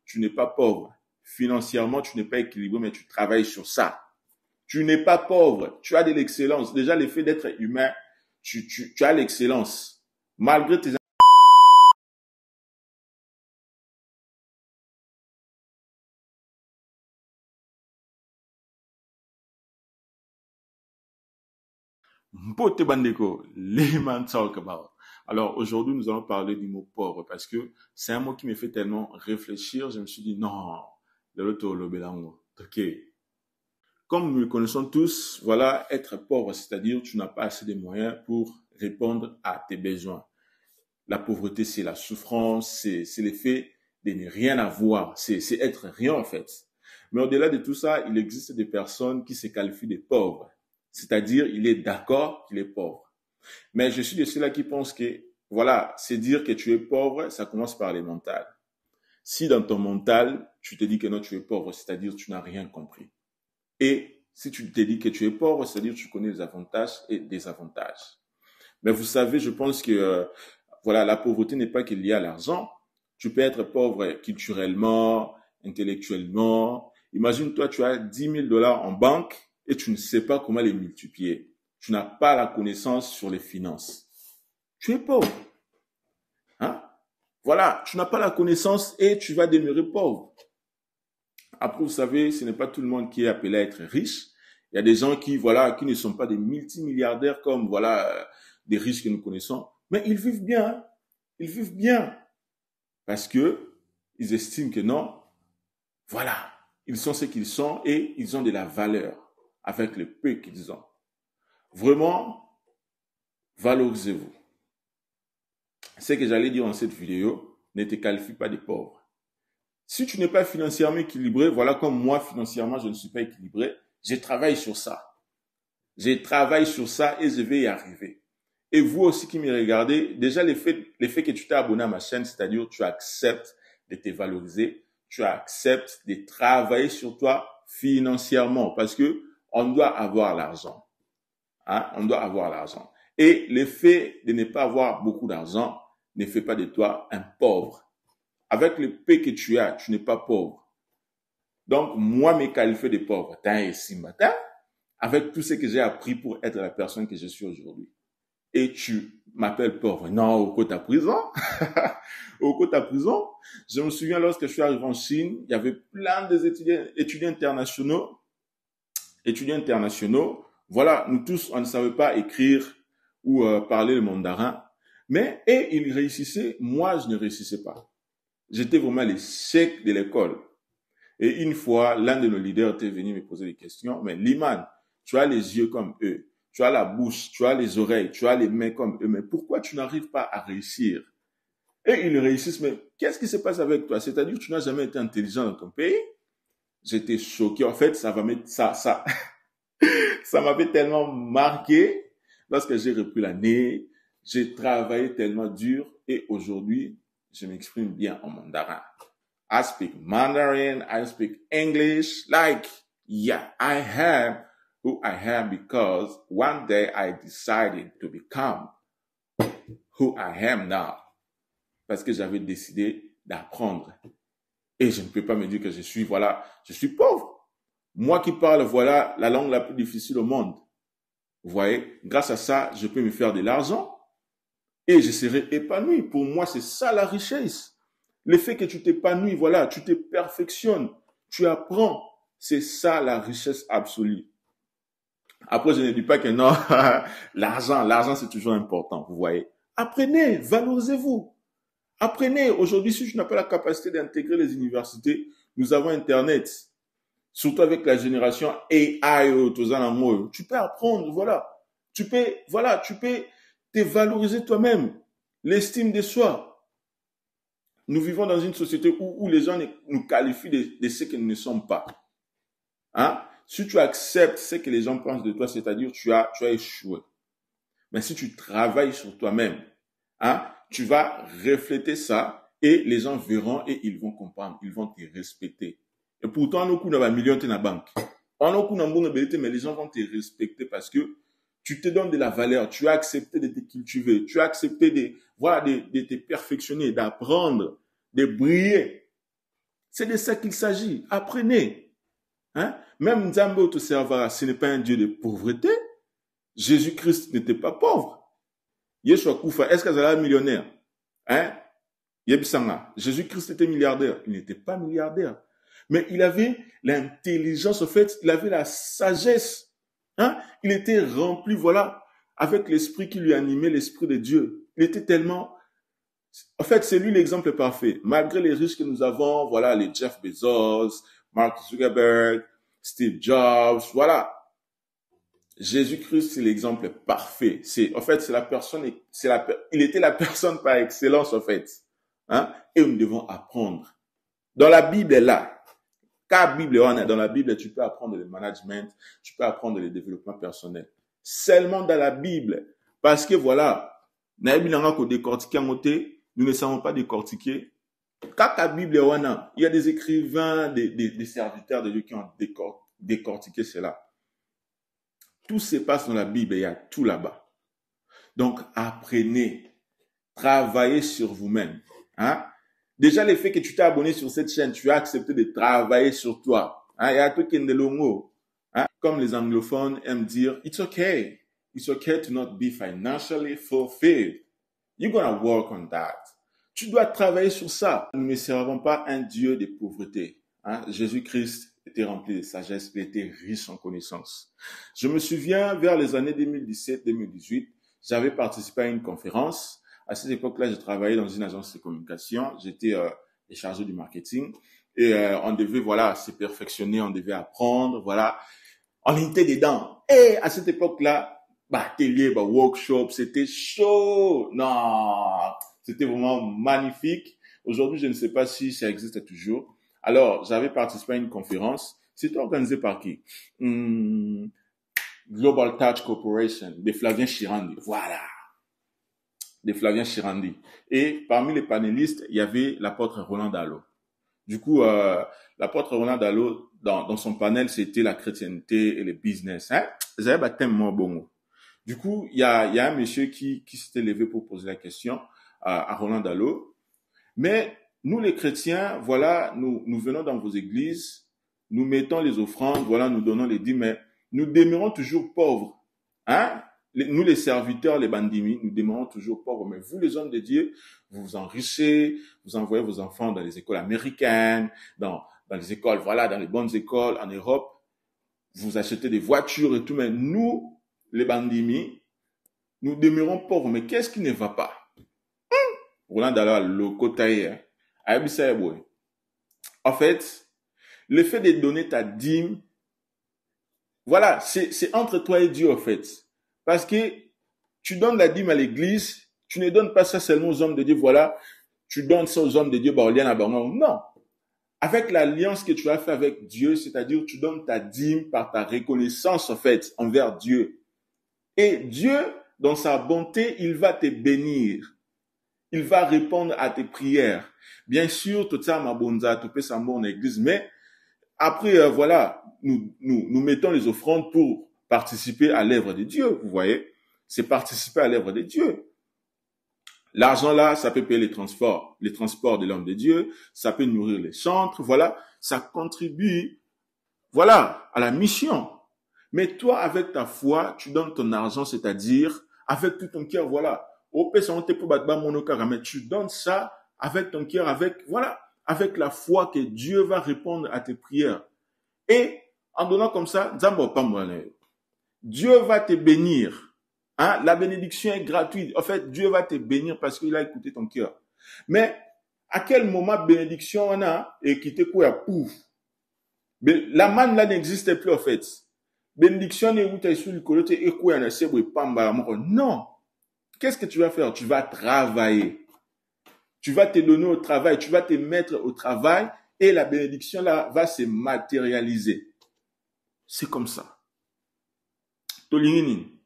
tu n'es pas pauvre. Financièrement, tu n'es pas équilibré, mais tu travailles sur ça. Tu n'es pas pauvre, tu as de l'excellence. Déjà, le fait d'être humain, tu as l'excellence. Malgré tes Mpote Bandeko, Lehman talk about. Alors aujourd'hui, nous allons parler du mot pauvre parce que c'est un mot qui me fait tellement réfléchir. Je me suis dit non, le loto le belango. Ok. Comme nous le connaissons tous, voilà, être pauvre, c'est-à-dire tu n'as pas assez de moyens pour répondre à tes besoins. La pauvreté, c'est la souffrance, c'est l'effet de ne rien avoir, c'est être rien en fait. Mais au-delà de tout ça, il existe des personnes qui se qualifient de pauvres. C'est-à-dire, il est d'accord qu'il est pauvre. Mais je suis de ceux-là qui pensent que, voilà, c'est dire que tu es pauvre, ça commence par les mentales. Si dans ton mental, tu te dis que non, tu es pauvre, c'est-à-dire que tu n'as rien compris. Et si tu te dis que tu es pauvre, c'est-à-dire que tu connais les avantages et désavantages. Mais vous savez, je pense que voilà, la pauvreté n'est pas que liée à l'argent. Tu peux être pauvre culturellement, intellectuellement. Imagine-toi, tu as 10 000 dollars en banque et tu ne sais pas comment les multiplier. Tu n'as pas la connaissance sur les finances. Tu es pauvre. Hein? Voilà, tu n'as pas la connaissance et tu vas demeurer pauvre. Après, vous savez, ce n'est pas tout le monde qui est appelé à être riche. Il y a des gens qui, voilà, qui ne sont pas des multimilliardaires comme, voilà, des riches que nous connaissons. Mais ils vivent bien. Hein? Ils vivent bien. Parce que ils estiment que non, voilà, ils sont ce qu'ils sont et ils ont de la valeur avec le peu qu'ils ont. Vraiment, valorisez-vous. Ce que j'allais dire dans cette vidéo ne te qualifie pas de pauvre. Si tu n'es pas financièrement équilibré, voilà comme moi, financièrement, je ne suis pas équilibré, je travaille sur ça. Je travaille sur ça et je vais y arriver. Et vous aussi qui me regardez, déjà l'effet que tu t'es abonné à ma chaîne, c'est-à-dire tu acceptes de te valoriser, tu acceptes de travailler sur toi financièrement parce que on doit avoir l'argent. Hein? On doit avoir l'argent. Et l'effet de ne pas avoir beaucoup d'argent ne fait pas de toi un pauvre. Avec le peu que tu as, tu n'es pas pauvre. Donc, moi, me qualifier de pauvre, avec tout ce que j'ai appris pour être la personne que je suis aujourd'hui. Et tu m'appelles pauvre. Non, au côté à prison. Au côté à prison. Je me souviens lorsque je suis arrivé en Chine, il y avait plein d'étudiants internationaux. Étudiants internationaux. Voilà, nous tous, on ne savait pas écrire ou parler le mandarin. Mais, et ils réussissaient, moi, je ne réussissais pas. J'étais vraiment l'échec de l'école. Et une fois, l'un de nos leaders était venu me poser des questions. Mais Liman, tu as les yeux comme eux. Tu as la bouche, tu as les oreilles, tu as les mains comme eux. Mais pourquoi tu n'arrives pas à réussir? Et ils réussissent. Mais qu'est-ce qui se passe avec toi? C'est-à-dire que tu n'as jamais été intelligent dans ton pays? J'étais choqué. En fait, ça m'avait tellement marqué lorsque j'ai repris l'année. J'ai travaillé tellement dur et aujourd'hui, je m'exprime bien en mandarin. I speak Mandarin, I speak English. Like, yeah, I am who I am because one day I decided to become who I am now. Parce que j'avais décidé d'apprendre. Et je ne peux pas me dire que je suis pauvre. Moi qui parle, voilà, la langue la plus difficile au monde. Vous voyez, grâce à ça, je peux me faire de l'argent et je serai épanoui. Pour moi, c'est ça la richesse. Le fait que tu t'épanouis, voilà, tu te perfectionnes, tu apprends, c'est ça la richesse absolue. Après, je ne dis pas que non, l'argent c'est toujours important, vous voyez. Apprenez, valorisez-vous. Apprenez. Aujourd'hui, si tu n'as pas la capacité d'intégrer les universités, nous avons Internet. Surtout avec la génération AI, tu peux apprendre, voilà. Tu peux te valoriser toi-même. L'estime de soi. Nous vivons dans une société où les gens nous qualifient de ce que nous ne sommes pas. Hein? Si tu acceptes ce que les gens pensent de toi, c'est-à-dire tu as échoué. Mais si tu travailles sur toi-même, hein, tu vas refléter ça et les gens verront et ils vont comprendre, ils vont te respecter. Et pourtant, on a un million dans la banque. On a mais les gens vont te respecter parce que tu te donnes de la valeur, tu as accepté de te cultiver, tu as accepté de te perfectionner, d'apprendre, de briller. C'est de ça qu'il s'agit. Apprenez. Hein? Même Nzambe Autoservara, ce n'est pas un Dieu de pauvreté. Jésus-Christ n'était pas pauvre. Yeshua Koufa, est-ce qu'il est millionnaire? Hein? Yebisanga, Jésus-Christ était milliardaire. Il n'était pas milliardaire. Mais il avait l'intelligence, en fait, il avait la sagesse. Hein? Il était rempli, voilà, avec l'esprit qui lui animait, l'esprit de Dieu. Il était tellement... En fait, c'est lui l'exemple parfait. Malgré les riches que nous avons, voilà, les Jeff Bezos, Mark Zuckerberg, Steve Jobs, voilà. Jésus-Christ, c'est l'exemple parfait. En fait, c'est la personne, il était la personne par excellence, en fait. Hein? Et nous devons apprendre. Dans la Bible, là, dans la Bible, tu peux apprendre le management, tu peux apprendre le développement personnel. Seulement dans la Bible. Parce que voilà, nous ne savons pas décortiquer. Quand la Bible est là, il y a des écrivains, des serviteurs de Dieu qui ont décortiqué cela. Tout se passe dans la Bible, il y a tout là-bas. Donc, apprenez, travaillez sur vous-même. Hein? Déjà, le fait que tu t'es abonné sur cette chaîne, tu as accepté de travailler sur toi. Hein? Il y a un truc qui est de longo. Hein? Comme les anglophones aiment dire, it's okay. It's okay to not be financially fulfilled. You're gonna work on that. Tu dois travailler sur ça. Nous ne servons pas un Dieu de pauvreté. Hein? Jésus-Christ était rempli de sagesse, il était riche en connaissances. Je me souviens, vers les années 2017-2018, j'avais participé à une conférence. À cette époque-là, je travaillais dans une agence de communication. J'étais chargé du marketing. Et on devait, voilà, se perfectionner, on devait apprendre, voilà. On était dedans. Et à cette époque-là, atelier, workshop, c'était chaud. Non, c'était vraiment magnifique. Aujourd'hui, je ne sais pas si ça existe toujours. Alors, j'avais participé à une conférence. C'était organisé par qui? Global Touch Corporation, de Flavien Chirandi. Voilà. De Flavien Chirandi. Et parmi les panélistes, il y avait l'apôtre Roland Dallot. Du coup, l'apôtre Roland Dallot, dans son panel, c'était la chrétienté et le business. Hein? J'avais un thème bon. Du coup, il y a un monsieur qui s'était levé pour poser la question à Roland Dallot. Mais nous, les chrétiens, voilà, nous venons dans vos églises, nous mettons les offrandes, voilà, nous donnons les dîmes, mais nous demeurons toujours pauvres. Hein? Nous, les serviteurs, les bandimi, nous demeurons toujours pauvres. Mais vous, les hommes de Dieu, vous vous enrichissez, vous envoyez vos enfants dans les écoles américaines, dans les écoles, voilà, dans les bonnes écoles en Europe. Vous achetez des voitures et tout, mais nous, les bandimi, nous demeurons pauvres. Mais qu'est-ce qui ne va pas? Roland Dallot, le côté, en fait, le fait de donner ta dîme, voilà, c'est entre toi et Dieu, en fait. Parce que tu donnes la dîme à l'église, tu ne donnes pas ça seulement aux hommes de Dieu, voilà, tu donnes ça aux hommes de Dieu, non. Avec l'alliance que tu as fait avec Dieu, c'est-à-dire tu donnes ta dîme par ta reconnaissance, en fait, envers Dieu. Et Dieu, dans sa bonté, il va te bénir. Il va répondre à tes prières. Bien sûr, tout ça, ma bonza, tout peut s'amour en église, mais après, voilà, nous mettons les offrandes pour participer à l'œuvre de Dieu, vous voyez. C'est participer à l'œuvre de Dieu. L'argent là, ça peut payer les transports de l'homme de Dieu, ça peut nourrir les chantres, voilà, ça contribue, voilà, à la mission. Mais toi, avec ta foi, tu donnes ton argent, c'est-à-dire, avec tout ton cœur, voilà. Mais tu donnes ça avec ton cœur, avec la foi que Dieu va répondre à tes prières. Et en donnant comme ça, Dieu va te bénir. Hein? La bénédiction est gratuite. En fait, Dieu va te bénir parce qu'il a écouté ton cœur. Mais à quel moment bénédiction on a et qui te quoi pouf? La manne là n'existe plus en fait. Bénédiction n'est où tu es sur le côté et quoi non. Qu'est-ce que tu vas faire? Tu vas travailler. Tu vas te donner au travail. Tu vas te mettre au travail et la bénédiction là va se matérialiser. C'est comme ça. Tolingini.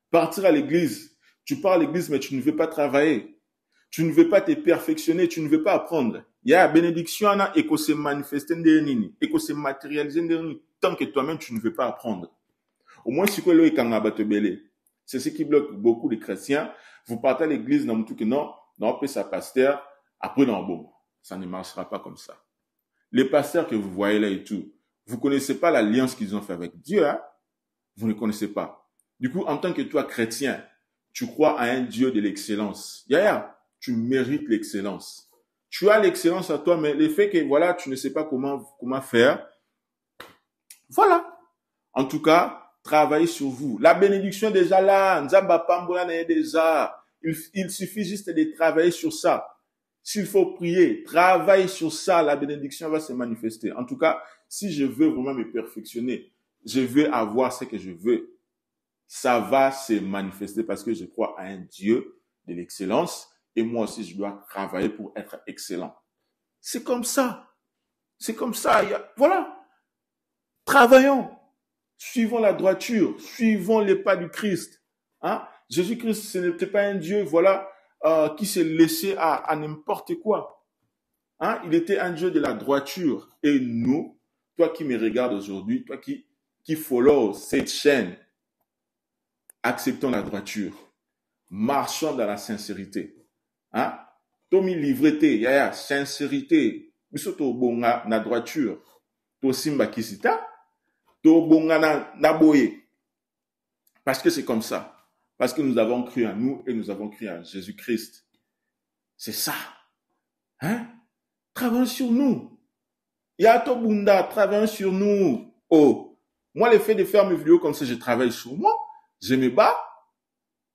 Partir à l'église. Tu pars à l'église mais tu ne veux pas travailler. Tu ne veux pas te perfectionner. Tu ne veux pas apprendre. Il y a la bénédiction là et que se manifester et que se matérialiser tant que toi-même tu ne veux pas apprendre. Au moins si que c'est ce qui bloque beaucoup de chrétiens. Vous partez à l'église, non, tout que non, peut ça pasteur, après non, bon, ça ne marchera pas comme ça. Les pasteurs que vous voyez là et tout, vous ne connaissez pas l'alliance qu'ils ont fait avec Dieu, hein? Vous ne connaissez pas. Du coup, en tant que toi, chrétien, tu crois à un Dieu de l'excellence. Tu mérites l'excellence. Tu as l'excellence à toi, mais le fait que, voilà, tu ne sais pas comment faire, voilà. En tout cas, travaillez sur vous. La bénédiction est déjà là. Il suffit juste de travailler sur ça. S'il faut prier, travaille sur ça. La bénédiction va se manifester. En tout cas, si je veux vraiment me perfectionner, je veux avoir ce que je veux, ça va se manifester parce que je crois à un Dieu de l'excellence et moi aussi, je dois travailler pour être excellent. C'est comme ça. C'est comme ça. Voilà. Travaillons. Suivons la droiture. Suivons les pas du Christ. Hein? Jésus-Christ, ce n'était pas un Dieu, voilà, qui s'est laissé à n'importe quoi. Hein? Il était un Dieu de la droiture. Et nous, toi qui me regardes aujourd'hui, toi qui follow cette chaîne, acceptons la droiture. Marchons dans la sincérité. Hein? Tomi livreté, yaya, sincérité. Bisoto bonga na droiture. To simba kisita. To bonga na boye. Parce que c'est comme ça. Parce que nous avons cru en nous et nous avons cru en Jésus-Christ. C'est ça. Hein? Travaillons sur nous. Yato Bunda, travaillons sur nous. Oh. Moi, le fait de faire mes vidéos comme ça, je travaille sur moi. Je me bats.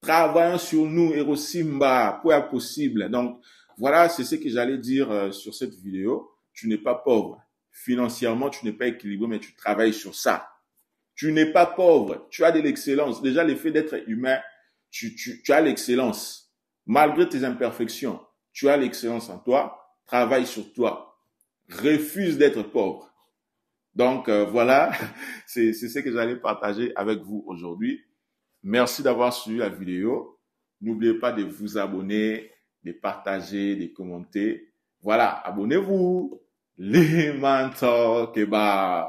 Travaillons sur nous, Erosimba, pour être possible. Donc, voilà, c'est ce que j'allais dire sur cette vidéo. Tu n'es pas pauvre. Financièrement, tu n'es pas équilibré, mais tu travailles sur ça. Tu n'es pas pauvre. Tu as de l'excellence. Déjà, le fait d'être humain, tu as l'excellence. Malgré tes imperfections, tu as l'excellence en toi. Travaille sur toi. Refuse d'être pauvre. Donc, voilà, c'est ce que j'allais partager avec vous aujourd'hui. Merci d'avoir suivi la vidéo. N'oubliez pas de vous abonner, de partager, de commenter. Voilà, abonnez-vous. Lehman Talk Kebab.